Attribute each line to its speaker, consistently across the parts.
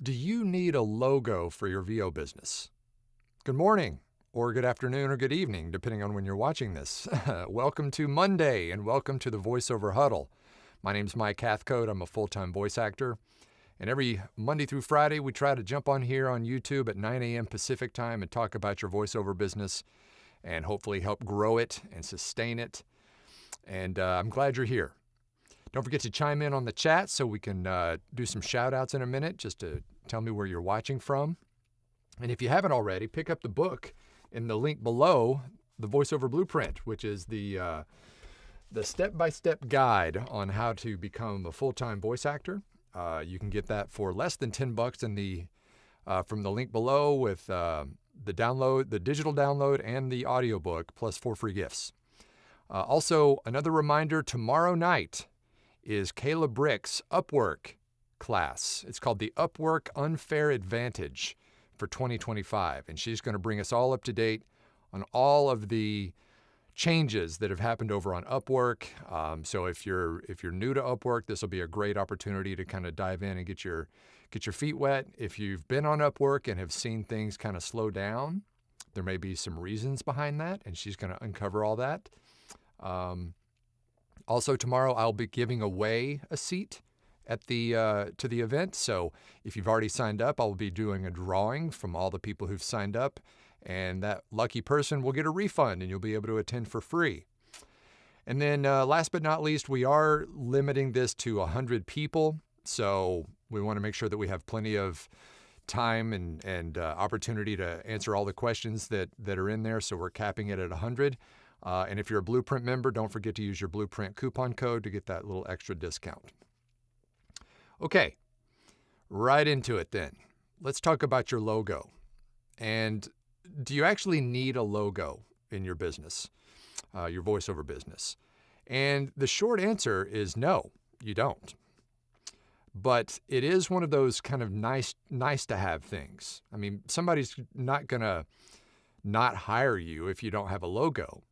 Speaker 1: Do you need a logo for your VO business? Good morning, or good afternoon, or good evening, depending on when you're watching this. Welcome to Monday, and welcome to the VoiceOver Huddle. My name's Mike Hathcote. I'm a full-time voice actor. And every Monday through Friday, we try to jump on here on YouTube at 9 a.m. Pacific time and talk about your voiceover business and hopefully help grow it and sustain it. And I'm glad you're here. Don't forget to chime in on the chat so we can do some shout outs in a minute, just to tell me where you're watching from. And if you haven't already, pick up the book in the link below, the VoiceOver Blueprint, which is the step-by-step guide on how to become a full-time voice actor. You can get that for less than $10 in the from the link below with the digital download and the audiobook, plus 4 free gifts. Also, another reminder, tomorrow night is Kayla Brick's Upwork class. It's called the Upwork Unfair Advantage for 2025. And she's going to bring us all up to date on all of the changes that have happened over on Upwork. So if you're new to Upwork, this will be a great opportunity to kind of dive in and get your feet wet. If you've been on Upwork and have seen things kind of slow down, there may be some reasons behind that, and she's going to uncover all that. Also tomorrow, I'll be giving away a seat at to the event. So if you've already signed up, I'll be doing a drawing from all the people who've signed up, and that lucky person will get a refund and you'll be able to attend for free. And then last but not least, we are limiting this to 100 people. So we want to make sure that we have plenty of time and opportunity to answer all the questions that are in there. So we're capping it at 100. And if you're a Blueprint member, don't forget to use your Blueprint coupon code to get that little extra discount. Okay, right into it then. Let's talk about your logo. And do you actually need a logo in your business, your voiceover business? And the short answer is no, you don't. But it is one of those kind of nice to have things. I mean, somebody's not going to not hire you if you don't have a logo.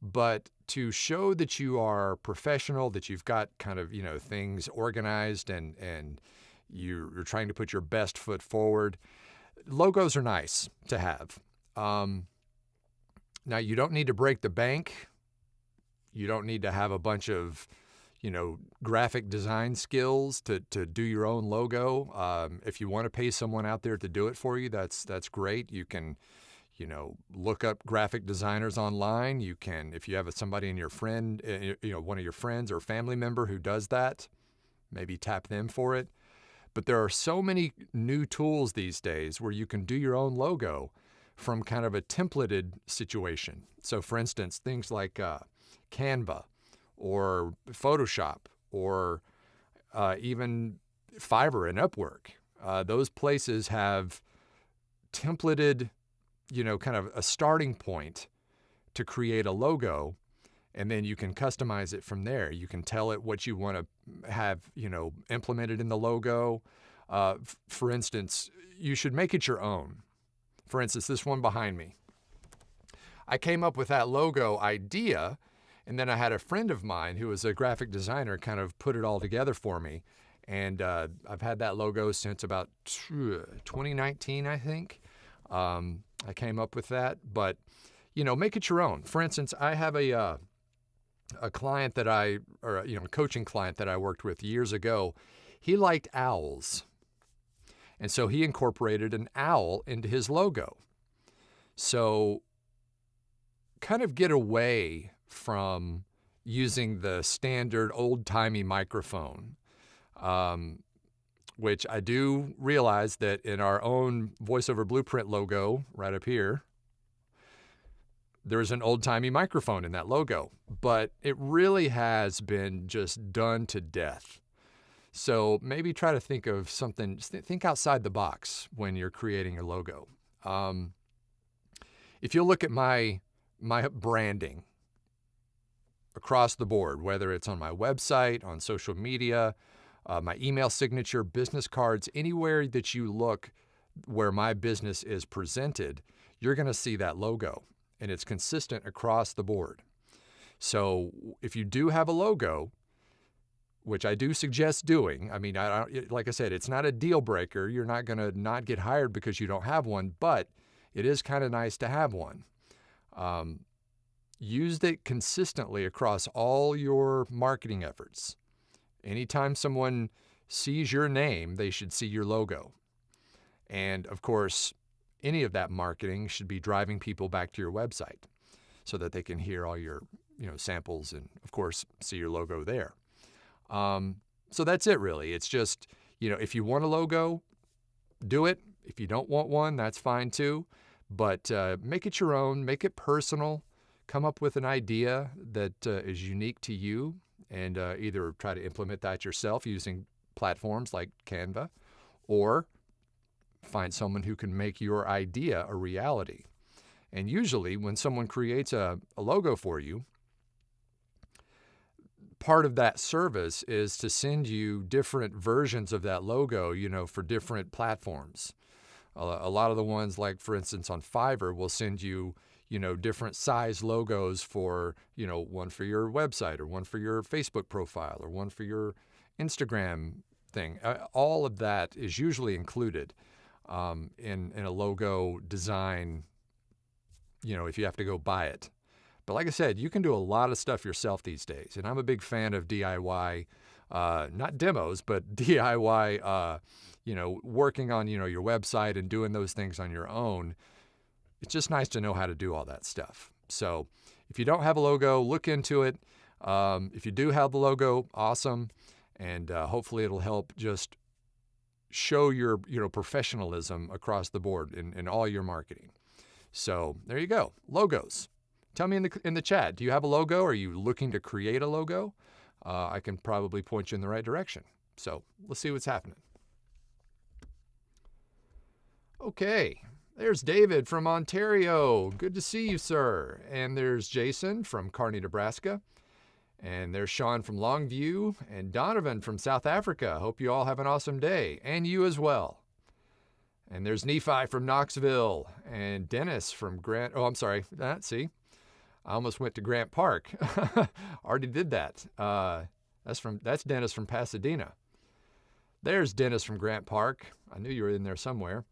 Speaker 1: But to show that you are professional, that you've got kind of, things organized and you're trying to put your best foot forward, logos are nice to have. Now, you don't need to break the bank. You don't need to have a bunch of, graphic design skills to do your own logo. If you want to pay someone out there to do it for you, that's great. You can look up graphic designers online. You can, if you have somebody in your friend, one of your friends or family member who does that, maybe tap them for it. But there are so many new tools these days where you can do your own logo from kind of a templated situation. So for instance, things like Canva or Photoshop or even Fiverr and Upwork. Those places have templated kind of a starting point to create a logo, and then you can customize it from there. You can tell it what you want to have, implemented in the logo. For instance, you should make it your own. For instance, this one behind me. I came up with that logo idea, and then I had a friend of mine who was a graphic designer kind of put it all together for me. And I've had that logo since about 2019, I think. I came up with that, but, make it your own. For instance, I have a client a coaching client that I worked with years ago. He liked owls. And so he incorporated an owl into his logo. So kind of get away from using the standard old-timey microphone, which I do realize that in our own VoiceOver Blueprint logo right up here, there's an old-timey microphone in that logo, but it really has been just done to death. So maybe try to think of something, think outside the box when you're creating your logo. If you look at my branding across the board, whether it's on my website, on social media, my email signature, business cards, anywhere that you look where my business is presented, you're going to see that logo, and it's consistent across the board. So if you do have a logo, which I do suggest doing. I mean, like I said, it's not a deal breaker. You're not going to not get hired because you don't have one, but it is kind of nice to have one. Use it consistently across all your marketing efforts. Anytime someone sees your name, they should see your logo. And of course, any of that marketing should be driving people back to your website so that they can hear all your, samples and of course see your logo there. So that's it really. It's just, if you want a logo, do it. If you don't want one, that's fine too. But make it your own, make it personal. Come up with an idea that is unique to you, and either try to implement that yourself using platforms like Canva, or find someone who can make your idea a reality. And usually when someone creates a logo for you, part of that service is to send you different versions of that logo, for different platforms. A lot of the ones, like for instance on Fiverr, will send you, different size logos for, one for your website, or one for your Facebook profile, or one for your Instagram thing. All of that is usually included in a logo design, if you have to go buy it. But like I said, you can do a lot of stuff yourself these days. And I'm a big fan of DIY, not demos, but DIY, working on, your website and doing those things on your own. It's just nice to know how to do all that stuff. So if you don't have a logo, look into it. If you do have the logo, awesome. And hopefully it'll help just show your, professionalism across the board in all your marketing. So there you go. Logos. Tell me in the chat, do you have a logo? Are you looking to create a logo? I can probably point you in the right direction. So let's see what's happening. Okay, there's David from Ontario. Good to see you, sir. And there's Jason from Kearney, Nebraska. And there's Sean from Longview and Donovan from South Africa. Hope you all have an awesome day, and you as well. And there's Nephi from Knoxville and Dennis from Grant. Oh, I'm sorry. See, I almost went to Grant Park. Already did that. That's Dennis from Pasadena. There's Dennis from Grant Park. I knew you were in there somewhere.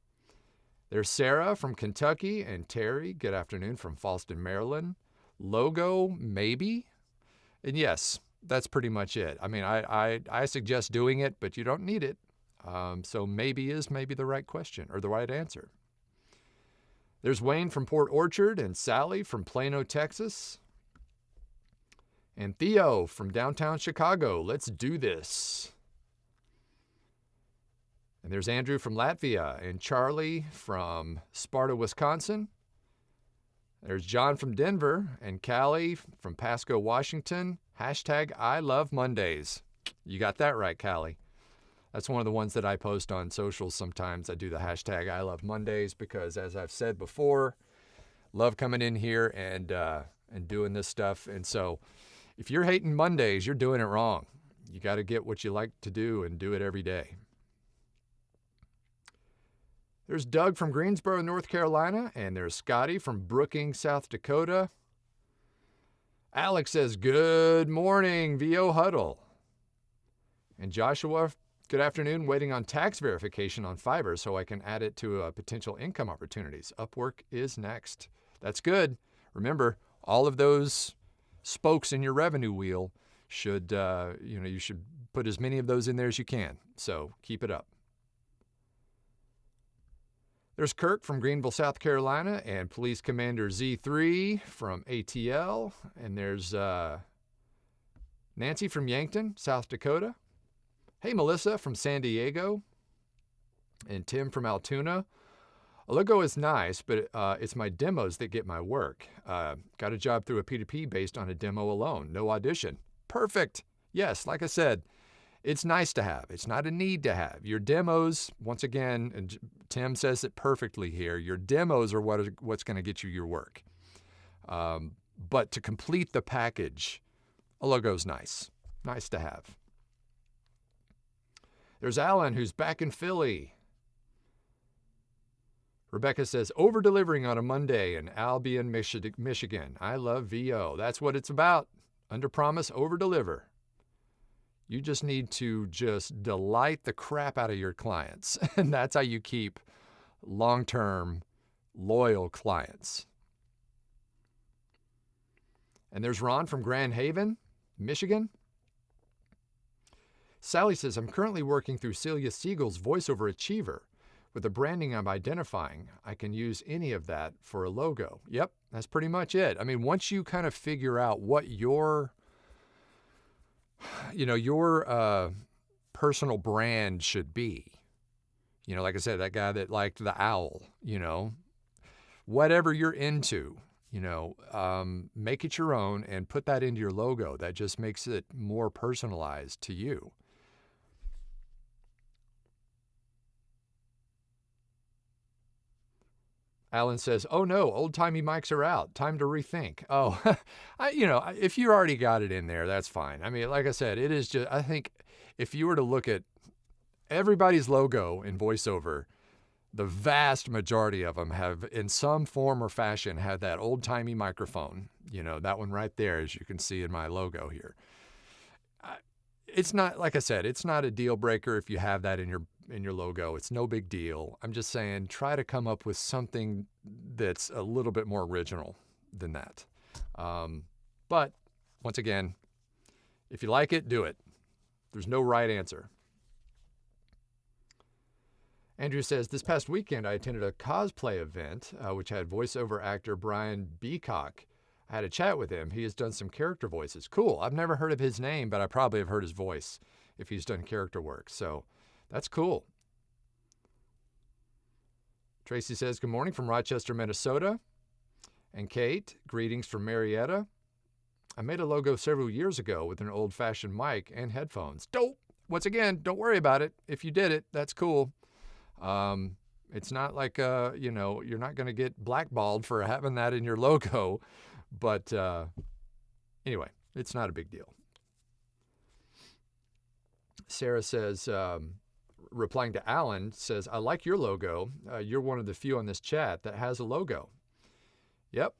Speaker 1: There's Sarah from Kentucky and Terry. Good afternoon from Fallston, Maryland. Logo, maybe. And yes, that's pretty much it. I mean, I suggest doing it, but you don't need it. So maybe is maybe the right question or the right answer. There's Wayne from Port Orchard and Sally from Plano, Texas. And Theo from downtown Chicago. Let's do this. And there's Andrew from Latvia and Charlie from Sparta, Wisconsin. There's John from Denver and Callie from Pasco, Washington. Hashtag I love Mondays. You got that right, Callie. That's one of the ones that I post on socials sometimes. I do the hashtag I love Mondays because, as I've said before, love coming in here and doing this stuff. And so if you're hating Mondays, you're doing it wrong. You got to get what you like to do and do it every day. There's Doug from Greensboro, North Carolina, and there's Scotty from Brookings, South Dakota. Alex says, good morning, VO Huddle. And Joshua, good afternoon, waiting on tax verification on Fiverr so I can add it to potential income opportunities. Upwork is next. That's good. Remember, all of those spokes in your revenue wheel should, you should put as many of those in there as you can. So keep it up. There's Kirk from Greenville, South Carolina, and Police Commander Z3 from ATL. And there's Nancy from Yankton, South Dakota. Hey, Melissa from San Diego. And Tim from Altoona. A logo is nice, but it's my demos that get my work. Got a job through a P2P based on a demo alone. No audition. Perfect. Yes, like I said, it's nice to have. It's not a need to have. Your demos, once again, and Tim says it perfectly here, your demos are what's going to get you your work. But to complete the package, a logo's nice. Nice to have. There's Alan, who's back in Philly. Rebecca says, over-delivering on a Monday in Albion, Michigan. I love VO. That's what it's about. Under-promise, over-deliver. You just need to just delight the crap out of your clients. And that's how you keep long-term, loyal clients. And there's Ron from Grand Haven, Michigan. Sally says, I'm currently working through Celia Siegel's VoiceOver Achiever. With the branding I'm identifying, I can use any of that for a logo. Yep, that's pretty much it. I mean, once you kind of figure out what your personal brand should be, like I said, that guy that liked the owl, whatever you're into, make it your own and put that into your logo. That just makes it more personalized to you. Alan says, oh no, old-timey mics are out. Time to rethink. Oh, if you already got it in there, that's fine. I mean, like I said, it is just, I think if you were to look at everybody's logo in VoiceOver, the vast majority of them have, in some form or fashion, had that old-timey microphone. That one right there, as you can see in my logo here. It's not, like I said, it's not a deal breaker if you have that in your logo. It's no big deal. I'm just saying, try to come up with something that's a little bit more original than that. But once again, if you like it, do it. There's no right answer. Andrew says, this past weekend I attended a cosplay event, which had voiceover actor Brian Beacock. I had a chat with him. He has done some character voices. Cool. I've never heard of his name, but I probably have heard his voice if he's done character work. So that's cool. Tracy says, good morning from Rochester, Minnesota. And Kate, greetings from Marietta. I made a logo several years ago with an old-fashioned mic and headphones. Dope. Once again, don't worry about it. If you did it, that's cool. It's not like, you're not going to get blackballed for having that in your logo. But anyway, it's not a big deal. Sarah says, replying to Alan, says, I like your logo. You're one of the few on this chat that has a logo. Yep.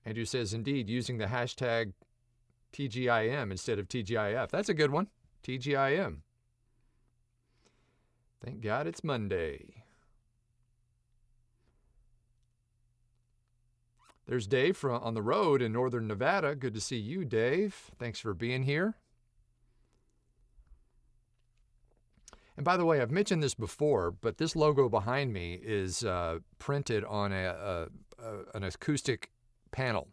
Speaker 1: Andrew says, indeed, using the hashtag TGIM instead of TGIF. That's a good one. TGIM. Thank God it's Monday. There's Dave on the road in northern Nevada. Good to see you, Dave. Thanks for being here. And by the way, I've mentioned this before, but this logo behind me is printed on an acoustic panel.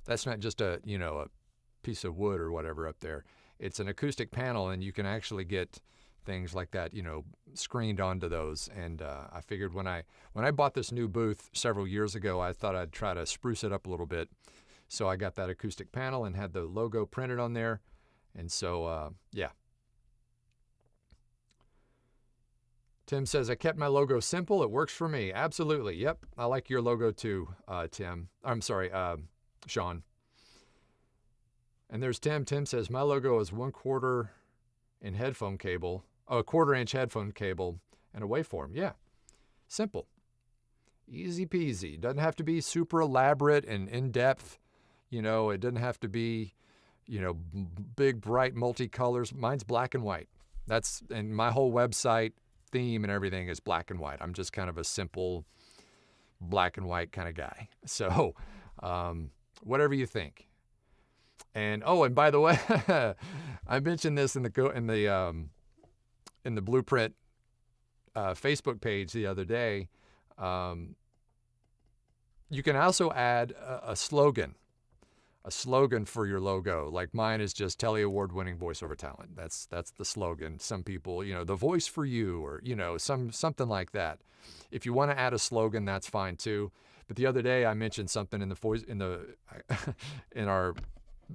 Speaker 1: That's not just a piece of wood or whatever up there. It's an acoustic panel, and you can actually get things like that, screened onto those. And I figured when I bought this new booth several years ago, I thought I'd try to spruce it up a little bit. So I got that acoustic panel and had the logo printed on there. And so, yeah. Tim says, I kept my logo simple. It works for me. Absolutely. Yep. I like your logo too, Tim. I'm sorry, Sean. And there's Tim. Tim says, my logo is 1/4 in headphone cable. A 1/4-inch headphone cable and a waveform. Yeah. Simple. Easy peasy. Doesn't have to be super elaborate and in-depth. It doesn't have to be, big, bright multicolors. Mine's black and white. And my whole website theme and everything is black and white. I'm just kind of a simple black and white kind of guy. So, whatever you think. And and by the way, I mentioned this in the Blueprint Facebook page the other day. You can also add a slogan for your logo. Like mine is just Telly Award-winning voiceover talent. That's the slogan. Some people, the voice for you, or something like that. If you want to add a slogan, that's fine too. But the other day I mentioned something in our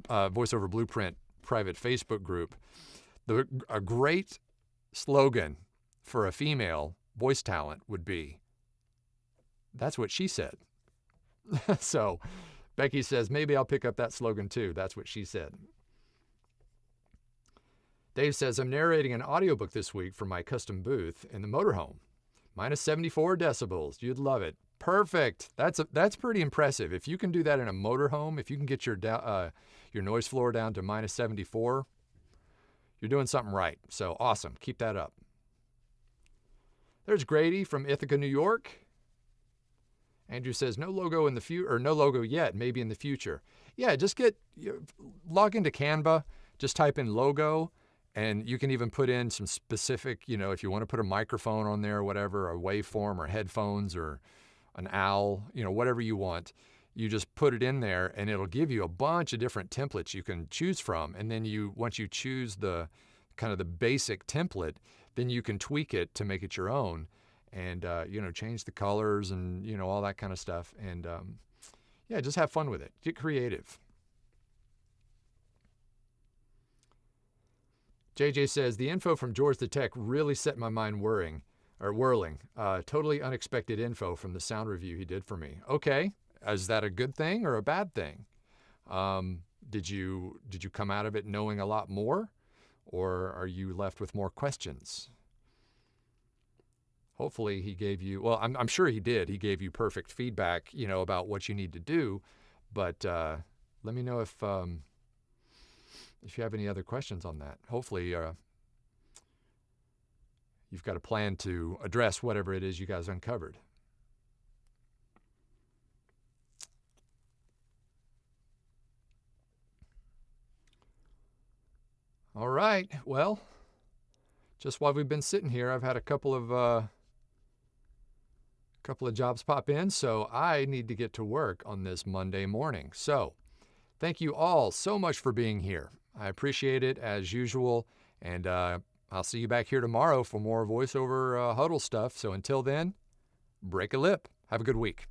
Speaker 1: VoiceOver Blueprint private Facebook group. A great slogan for a female voice talent would be, that's what she said. So Becky says, maybe I'll pick up that slogan too. That's what she said. Dave says, I'm narrating an audiobook this week from my custom booth in the motorhome. Minus 74 decibels. You'd love it. Perfect. That's pretty impressive. If you can do that in a motorhome, if you can get your noise floor down to minus 74, you're doing something right. So awesome. Keep that up. There's Grady from Ithaca, New York. Andrew says no logo in the future, or no logo yet, maybe in the future. Yeah, just log into Canva, just type in logo, and you can even put in some specific, if you want to put a microphone on there or whatever, a waveform or headphones or an owl, whatever you want. You just put it in there and it'll give you a bunch of different templates you can choose from. And then once you choose the kind of the basic template, then you can tweak it to make it your own and, change the colors and, all that kind of stuff. And, yeah, just have fun with it. Get creative. JJ says, the info from George the Tech really set my mind whirling. Totally unexpected info from the sound review he did for me. Okay. Is that a good thing or a bad thing? Did you come out of it knowing a lot more, or are you left with more questions? Hopefully he gave you, well, I'm sure he did. He gave you perfect feedback, about what you need to do. But let me know if you have any other questions on that. Hopefully you've got a plan to address whatever it is you guys uncovered. All right. Well, just while we've been sitting here, I've had a couple of jobs pop in, so I need to get to work on this Monday morning. So thank you all so much for being here. I appreciate it as usual, and I'll see you back here tomorrow for more voiceover huddle stuff. So until then, break a lip. Have a good week.